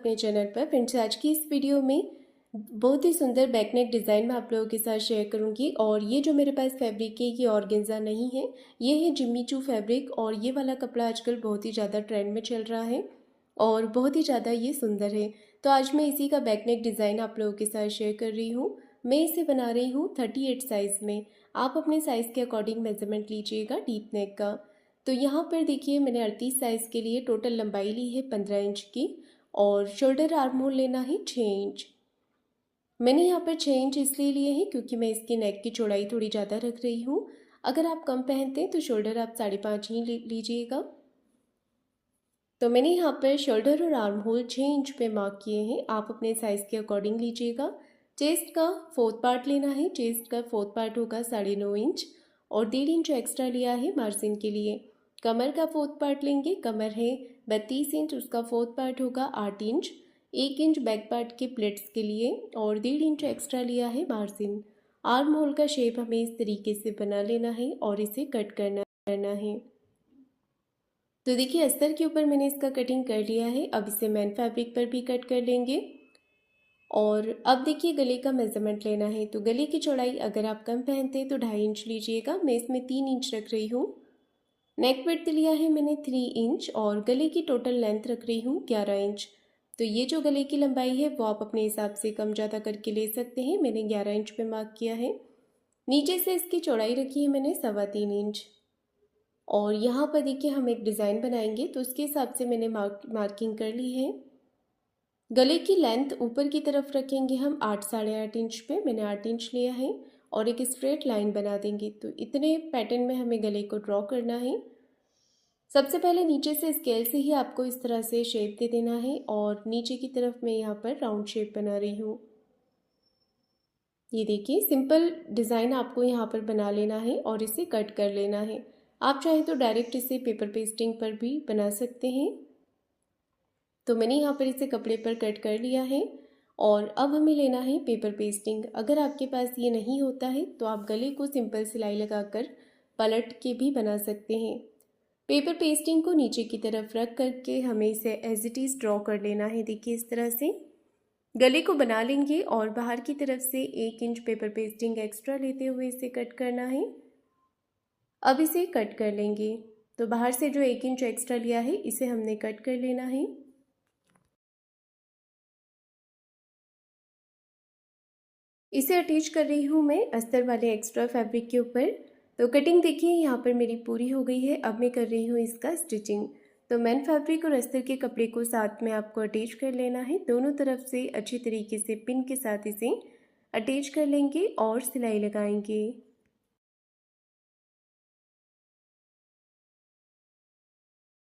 अपने चैनल पर। फ्रेंड्स, आज की इस वीडियो में बहुत ही सुंदर बैकनेक डिज़ाइन मैं आप लोगों के साथ शेयर करूंगी। और ये जो मेरे पास फैब्रिक है ये ऑर्गेन्जा नहीं है, ये है जिम्मी चू फैब्रिक। और ये वाला कपड़ा आजकल बहुत ही ज़्यादा ट्रेंड में चल रहा है और बहुत ही ज़्यादा ये सुंदर है। तो आज मैं इसी का बैकनेक डिज़ाइन आप लोगों के साथ शेयर कर रही हूँ। मैं इसे बना रही हूँ 38 साइज़ में। आप अपने साइज़ के अकॉर्डिंग मेजरमेंट लीजिएगा डीप नेक का। तो यहाँ पर देखिए मैंने 38 साइज़ के लिए टोटल लंबाई ली है 15 इंच की और शोल्डर आर्म होल लेना है 6 इंच। मैंने यहाँ पर 6 इंच इसलिए लिए हैं क्योंकि मैं इसकी नेक की चौड़ाई थोड़ी ज़्यादा रख रही हूँ। अगर आप कम पहनते हैं तो शोल्डर आप 5.5 ही लीजिएगा। तो मैंने यहाँ पर शोल्डर और आर्म होल 6 इंच पे मार्क किए हैं। आप अपने साइज़ के अकॉर्डिंग लीजिएगा। चेस्ट का 4th पार्ट लेना है। चेस्ट का 4th पार्ट होगा 9.5 इंच और 1.5 इंच एक्स्ट्रा लिया है मार्जिन के लिए। कमर का 4th पार्ट लेंगे। कमर है 32 इंच, उसका 4th पार्ट होगा 8 इंच। 1 इंच बैक पार्ट के प्लेट्स के लिए और 1.5 इंच एक्स्ट्रा लिया है मार्जिन। आर्म होल का शेप हमें इस तरीके से बना लेना है और इसे कट करना है। तो देखिए अस्तर के ऊपर मैंने इसका कटिंग कर लिया है। अब इसे मैन फैब्रिक पर भी कट कर लेंगे। और अब देखिए गले का मेजरमेंट लेना है। तो गले की चौड़ाई अगर आप कम पहनते हैं तो 2.5 इंच लीजिएगा। मैं इसमें 3 इंच रख रही हूँ। नेक विड्थ लिया है मैंने 3 इंच और गले की टोटल लेंथ रख रही हूँ 11 इंच। तो ये जो गले की लंबाई है वो आप अपने हिसाब से कम ज़्यादा करके ले सकते हैं। मैंने 11 इंच पे मार्क किया है। नीचे से इसकी चौड़ाई रखी है मैंने 3.25 इंच। और यहाँ पर देखिए हम एक डिज़ाइन बनाएंगे तो उसके हिसाब से मैंने मार्किंग कर ली है। गले की लेंथ ऊपर की तरफ रखेंगे हम 8-8.5 इंच पे। मैंने 8 इंच लिया है और एक स्ट्रेट लाइन बना देंगे। तो इतने पैटर्न में हमें गले को ड्रॉ करना है। सबसे पहले नीचे से स्केल से ही आपको इस तरह से शेप दे देना है और नीचे की तरफ मैं यहाँ पर राउंड शेप बना रही हूँ। ये देखिए सिंपल डिज़ाइन आपको यहाँ पर बना लेना है और इसे कट कर लेना है। आप चाहें तो डायरेक्ट इसे पेपर पेस्टिंग पर भी बना सकते हैं। तो मैंने यहाँ पर इसे कपड़े पर कट कर लिया है और अब हमें लेना है पेपर पेस्टिंग। अगर आपके पास ये नहीं होता है तो आप गले को सिंपल सिलाई लगाकर पलट के भी बना सकते हैं। पेपर पेस्टिंग को नीचे की तरफ रख करके हमें इसे एज इट इज़ ड्रॉ कर लेना है। देखिए इस तरह से गले को बना लेंगे और बाहर की तरफ से 1 इंच पेपर पेस्टिंग एक्स्ट्रा लेते हुए इसे कट करना है। अब इसे कट कर लेंगे। तो बाहर से जो 1 इंच एक्स्ट्रा लिया है इसे हमने कट कर लेना है। इसे अटैच कर रही हूँ मैं अस्तर वाले एक्स्ट्रा फैब्रिक के ऊपर। तो कटिंग देखिए यहाँ पर मेरी पूरी हो गई है। अब मैं कर रही हूँ इसका स्टिचिंग। तो मैन फैब्रिक और अस्तर के कपड़े को साथ में आपको अटैच कर लेना है। दोनों तरफ से अच्छी तरीके से पिन के साथ इसे अटैच कर लेंगे और सिलाई लगाएंगे।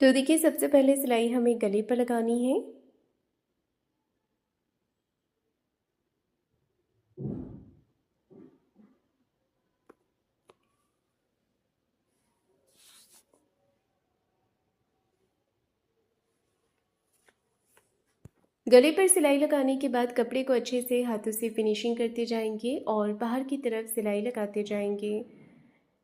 तो देखिए सबसे पहले सिलाई हमें गले पर लगानी है। गले पर सिलाई लगाने के बाद कपड़े को अच्छे से हाथों से फिनिशिंग करते जाएंगे और बाहर की तरफ सिलाई लगाते जाएंगे।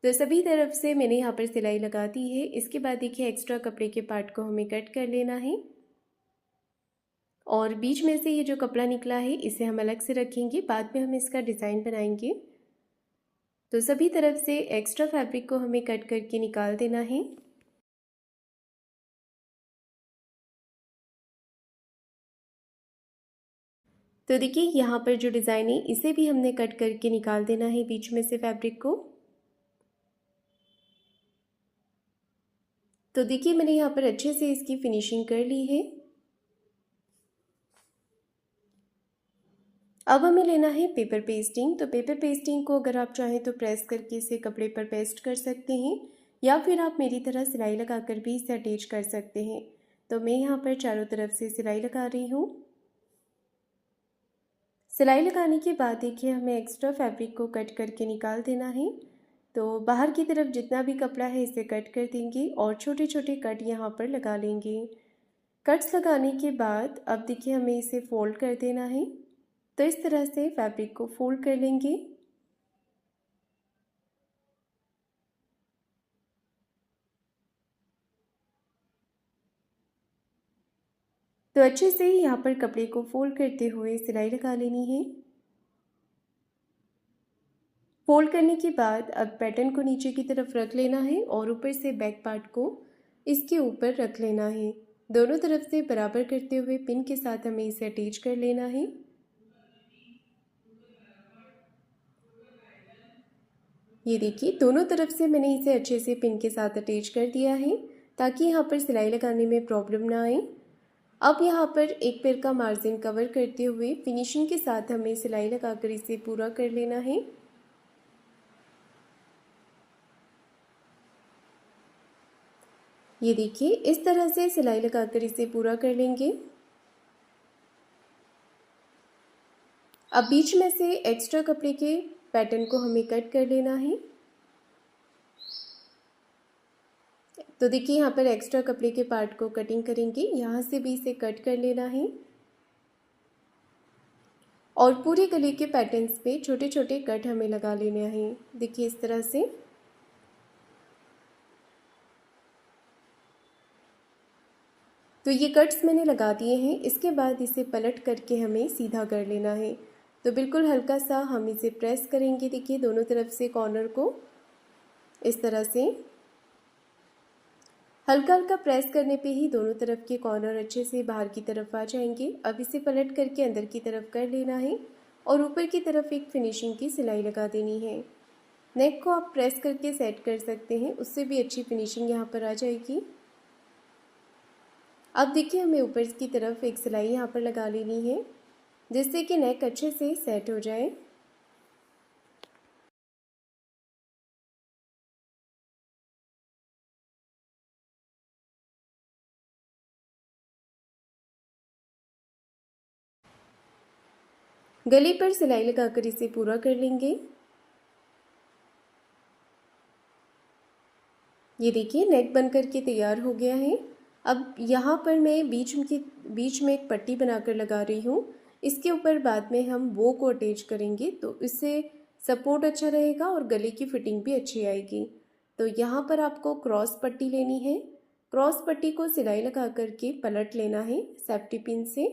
तो सभी तरफ से मैंने यहाँ पर सिलाई लगा दी है। इसके बाद देखिए एक्स्ट्रा कपड़े के पार्ट को हमें कट कर लेना है और बीच में से ये जो कपड़ा निकला है इसे हम अलग से रखेंगे। बाद में हम इसका डिज़ाइन बनाएंगे। तो सभी तरफ से एक्स्ट्रा फैब्रिक को हमें कट करके निकाल देना है। तो देखिए यहाँ पर जो डिज़ाइन है इसे भी हमने कट करके निकाल देना है बीच में से फैब्रिक को। तो देखिए मैंने यहाँ पर अच्छे से इसकी फिनिशिंग कर ली है। अब हमें लेना है पेपर पेस्टिंग। तो पेपर पेस्टिंग को अगर आप चाहें तो प्रेस करके इसे कपड़े पर पेस्ट कर सकते हैं या फिर आप मेरी तरह सिलाई लगाकर भी इसे अटैच कर सकते हैं। तो मैं यहाँ पर चारों तरफ से सिलाई लगा रही हूँ। सिलाई लगाने के बाद देखिए हमें एक्स्ट्रा फैब्रिक को कट करके निकाल देना है। तो बाहर की तरफ जितना भी कपड़ा है इसे कट कर देंगे और छोटे छोटे कट यहाँ पर लगा लेंगे। कट्स लगाने के बाद अब देखिए हमें इसे फोल्ड कर देना है। तो इस तरह से फैब्रिक को फोल्ड कर लेंगे। तो अच्छे से यहाँ पर कपड़े को फोल्ड करते हुए सिलाई लगा लेनी है। फोल्ड करने के बाद अब पैटर्न को नीचे की तरफ रख लेना है और ऊपर से बैक पार्ट को इसके ऊपर रख लेना है। दोनों तरफ से बराबर करते हुए पिन के साथ हमें इसे अटैच कर लेना है। ये देखिए, दोनों तरफ से मैंने इसे अच्छे से पिन के साथ अटैच कर दिया है ताकि यहाँ पर सिलाई लगाने में प्रॉब्लम ना आए। अब यहाँ पर एक पैर का मार्जिन कवर करते हुए फिनिशिंग के साथ हमें सिलाई लगाकर इसे पूरा कर लेना है। ये देखिए, इस तरह से सिलाई लगाकर इसे पूरा कर लेंगे। अब बीच में से एक्स्ट्रा कपड़े के पैटर्न को हमें कट कर लेना है। तो देखिए, यहाँ पर एक्स्ट्रा कपड़े के पार्ट को कटिंग करेंगे, यहाँ से भी इसे कट कर लेना है और पूरे गले के पैटर्न्स पे छोटे छोटे कट हमें लगा लेने हैं। देखिए इस तरह से। तो ये कट्स मैंने लगा दिए हैं। इसके बाद इसे पलट करके हमें सीधा कर लेना है। तो बिल्कुल हल्का सा हम इसे प्रेस करेंगे। देखिए दोनों तरफ से कॉर्नर को इस तरह से हल्का हल्का प्रेस करने पे ही दोनों तरफ के कॉर्नर अच्छे से बाहर की तरफ आ जाएंगे। अब इसे पलट करके अंदर की तरफ कर लेना है और ऊपर की तरफ एक फिनिशिंग की सिलाई लगा देनी है। नेक को आप प्रेस करके सेट कर सकते हैं, उससे भी अच्छी फिनिशिंग यहाँ पर आ जाएगी। अब देखिए, हमें ऊपर की तरफ एक सिलाई यहाँ पर लगा लेनी है जिससे कि नेक अच्छे से सेट हो जाए। गले पर सिलाई लगाकर इसे पूरा कर लेंगे। ये देखिए, नेक बनकर के तैयार हो गया है। अब यहाँ पर मैं बीच में एक पट्टी बनाकर लगा रही हूँ। इसके ऊपर बाद में हम वो को अटैच करेंगे तो इससे सपोर्ट अच्छा रहेगा और गले की फिटिंग भी अच्छी आएगी। तो यहाँ पर आपको क्रॉस पट्टी लेनी है। क्रॉस पट्टी को सिलाई लगा करके पलट लेना है सेफ्टी पिन से।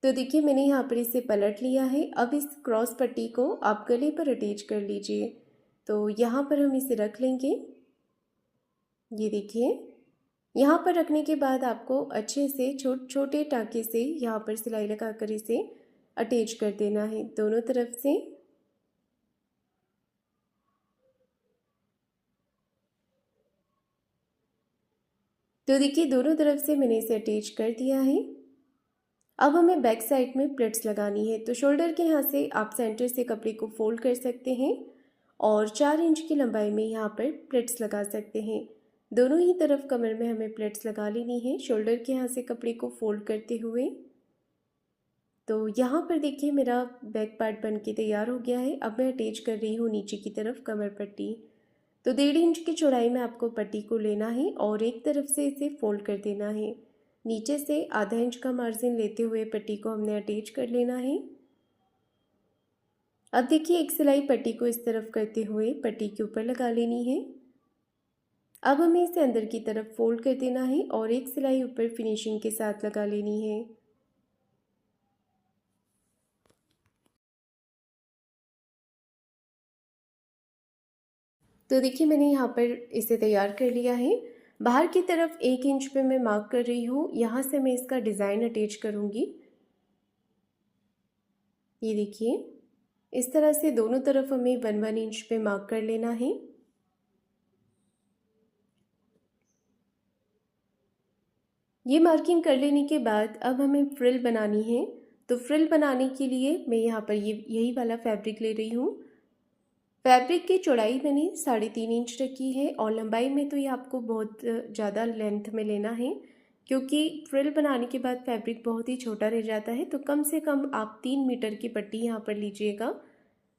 तो देखिए, मैंने यहाँ पर इसे पलट लिया है। अब इस क्रॉस पट्टी को आप गले पर अटैच कर लीजिए। तो यहाँ पर हम इसे रख लेंगे। ये देखिए, यहाँ पर रखने के बाद आपको अच्छे से छोटे टाँके से यहाँ पर सिलाई लगाकर इसे अटैच कर देना है दोनों तरफ से। तो देखिए, दोनों तरफ से मैंने इसे अटैच कर दिया है। अब हमें बैक साइड में प्लिट्स लगानी है। तो शोल्डर के यहाँ से आप सेंटर से कपड़े को फोल्ड कर सकते हैं और 4 इंच की लंबाई में यहाँ पर प्लिट्स लगा सकते हैं। दोनों ही तरफ कमर में हमें प्लिट्स लगा लेनी है शोल्डर के यहाँ से कपड़े को फोल्ड करते हुए। तो यहाँ पर देखिए, मेरा बैक पार्ट बन के तैयार हो गया है। अब मैं अटैच कर रही हूँ नीचे की तरफ कमर पट्टी। तो 1.5 इंच की चौड़ाई में आपको पट्टी को लेना है और एक तरफ से इसे फोल्ड कर देना है। नीचे से आधा इंच का मार्जिन लेते हुए पट्टी को हमने अटैच कर लेना है। अब देखिए, एक सिलाई पट्टी को इस तरफ करते हुए पट्टी के ऊपर लगा लेनी है। अब हमें इसे अंदर की तरफ फोल्ड कर देना है और एक सिलाई ऊपर फिनिशिंग के साथ लगा लेनी है। तो देखिए, मैंने यहाँ पर इसे तैयार कर लिया है। बाहर की तरफ 1 इंच पे मैं मार्क कर रही हूँ। यहाँ से मैं इसका डिज़ाइन अटैच करूँगी। ये देखिए, इस तरह से दोनों तरफ हमें 1-1 इंच पे मार्क कर लेना है। ये मार्किंग कर लेने के बाद अब हमें फ्रिल बनानी है। तो फ्रिल बनाने के लिए मैं यहाँ पर यही वाला फैब्रिक ले रही हूँ। फैब्रिक की चौड़ाई मैंने 3.5 इंच रखी है और लंबाई में तो ये आपको बहुत ज़्यादा लेंथ में लेना है क्योंकि फ्रिल बनाने के बाद फैब्रिक बहुत ही छोटा रह जाता है। तो कम से कम आप 3 मीटर की पट्टी यहाँ पर लीजिएगा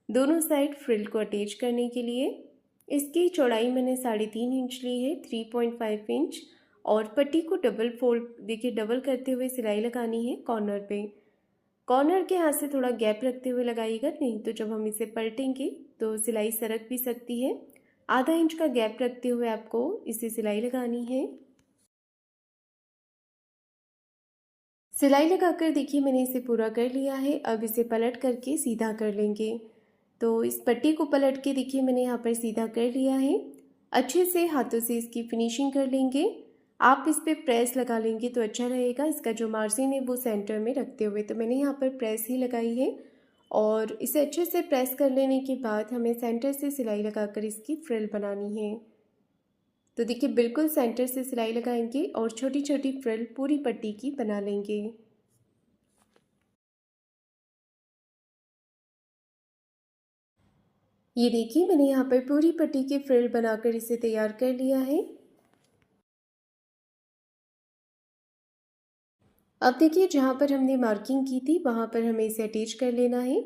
दोनों साइड फ्रिल को अटैच करने के लिए। इसकी चौड़ाई मैंने 3.5 इंच ली है, 3.5 इंच। और पट्टी को डबल फोल्ड, देखिए डबल करते हुए सिलाई लगानी है कॉर्नर पे। कॉर्नर के हाथ से थोड़ा गैप रखते हुए लगाइएगा, नहीं तो जब हम इसे पलटेंगे तो सिलाई सरक भी सकती है। आधा इंच का गैप रखते हुए आपको इसे सिलाई लगानी है। सिलाई लगाकर देखिए मैंने इसे पूरा कर लिया है। अब इसे पलट करके सीधा कर लेंगे। तो इस पट्टी को पलट के देखिए मैंने यहाँ पर सीधा कर लिया है। अच्छे से हाथों से इसकी फिनिशिंग कर लेंगे। आप इस पर प्रेस लगा लेंगे तो अच्छा रहेगा। इसका जो मार्जिन है वो सेंटर में रखते हुए, तो मैंने यहाँ पर प्रेस ही लगाई है। और इसे अच्छे से प्रेस कर लेने के बाद हमें सेंटर से सिलाई लगाकर इसकी फ्रिल बनानी है। तो देखिए बिल्कुल सेंटर से सिलाई लगाएंगे और छोटी छोटी फ्रिल पूरी पट्टी की बना लेंगे। ये देखिए मैंने यहाँ पर पूरी पट्टी की फ्रिल बनाकर इसे तैयार कर लिया है। अब देखिए जहाँ पर हमने मार्किंग की थी वहाँ पर हमें इसे अटैच कर लेना है।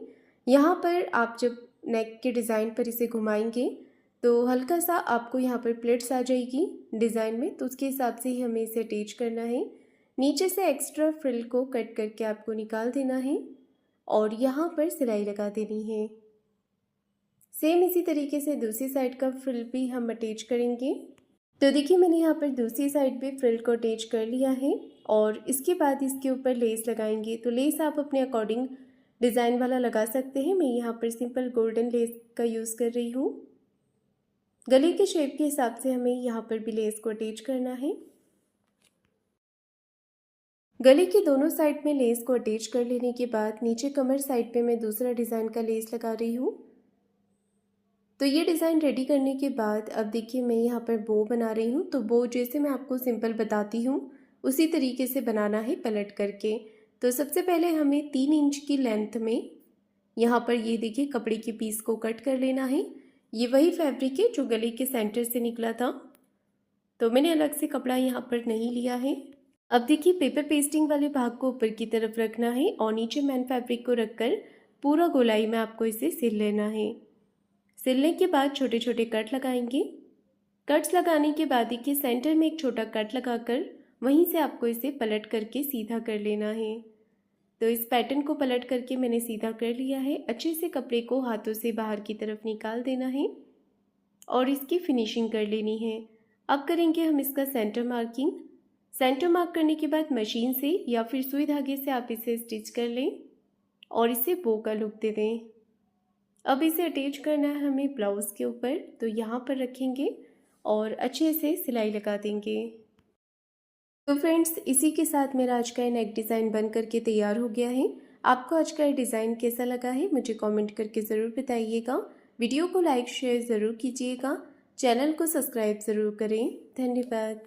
यहाँ पर आप जब नेक के डिज़ाइन पर इसे घुमाएंगे तो हल्का सा आपको यहाँ पर प्लेट्स आ जाएगी डिज़ाइन में, तो उसके हिसाब से ही हमें इसे अटैच करना है। नीचे से एक्स्ट्रा फ्रिल को कट करके आपको निकाल देना है और यहाँ पर सिलाई लगा देनी है। सेम इसी तरीके से दूसरी साइड का फ्रिल भी हम अटैच करेंगे। तो देखिए मैंने यहाँ पर दूसरी साइड भी फ्रिल को अटैच कर लिया है और इसके बाद इसके ऊपर लेस लगाएंगे। तो लेस आप अपने अकॉर्डिंग डिज़ाइन वाला लगा सकते हैं। मैं यहाँ पर सिंपल गोल्डन लेस का यूज़ कर रही हूँ। गले के शेप के हिसाब से हमें यहाँ पर भी लेस को अटैच करना है। गले की दोनों साइड में लेस को अटैच कर लेने के बाद नीचे कमर साइड पे मैं दूसरा डिज़ाइन का लेस लगा रही हूँ। तो ये डिज़ाइन रेडी करने के बाद अब देखिए मैं यहाँ पर बो बना रही हूँ। तो बो जैसे मैं आपको सिंपल बताती हूँ उसी तरीके से बनाना है पलट करके। तो सबसे पहले हमें 3 इंच की लेंथ में यहाँ पर ये देखिए कपड़े के पीस को कट कर लेना है। ये वही फैब्रिक है जो गले के सेंटर से निकला था, तो मैंने अलग से कपड़ा यहाँ पर नहीं लिया है। अब देखिए पेपर पेस्टिंग वाले भाग को ऊपर की तरफ रखना है और नीचे मैन फैब्रिक को रखकर पूरा गोलाई में आपको इसे सिल लेना है। सिलने के बाद छोटे छोटे कट लगाएंगे। कट्स लगाने के बाद देखिए सेंटर में एक छोटा कट लगाकर वहीं से आपको इसे पलट करके सीधा कर लेना है। तो इस पैटर्न को पलट करके मैंने सीधा कर लिया है। अच्छे से कपड़े को हाथों से बाहर की तरफ निकाल देना है और इसकी फिनिशिंग कर लेनी है। अब करेंगे हम इसका सेंटर मार्किंग। सेंटर मार्क करने के बाद मशीन से या फिर सुई धागे से आप इसे स्टिच कर लें और इसे बो का लुक दे दें। अब इसे अटैच करना है हमें ब्लाउज़ के ऊपर, तो यहाँ पर रखेंगे और अच्छे से सिलाई लगा देंगे। तो फ्रेंड्स इसी के साथ मेरा आज का नेक डिज़ाइन बन करके तैयार हो गया है। आपको आज का डिज़ाइन कैसा लगा है मुझे कमेंट करके ज़रूर बताइएगा। वीडियो को लाइक शेयर ज़रूर कीजिएगा। चैनल को सब्सक्राइब ज़रूर करें। धन्यवाद।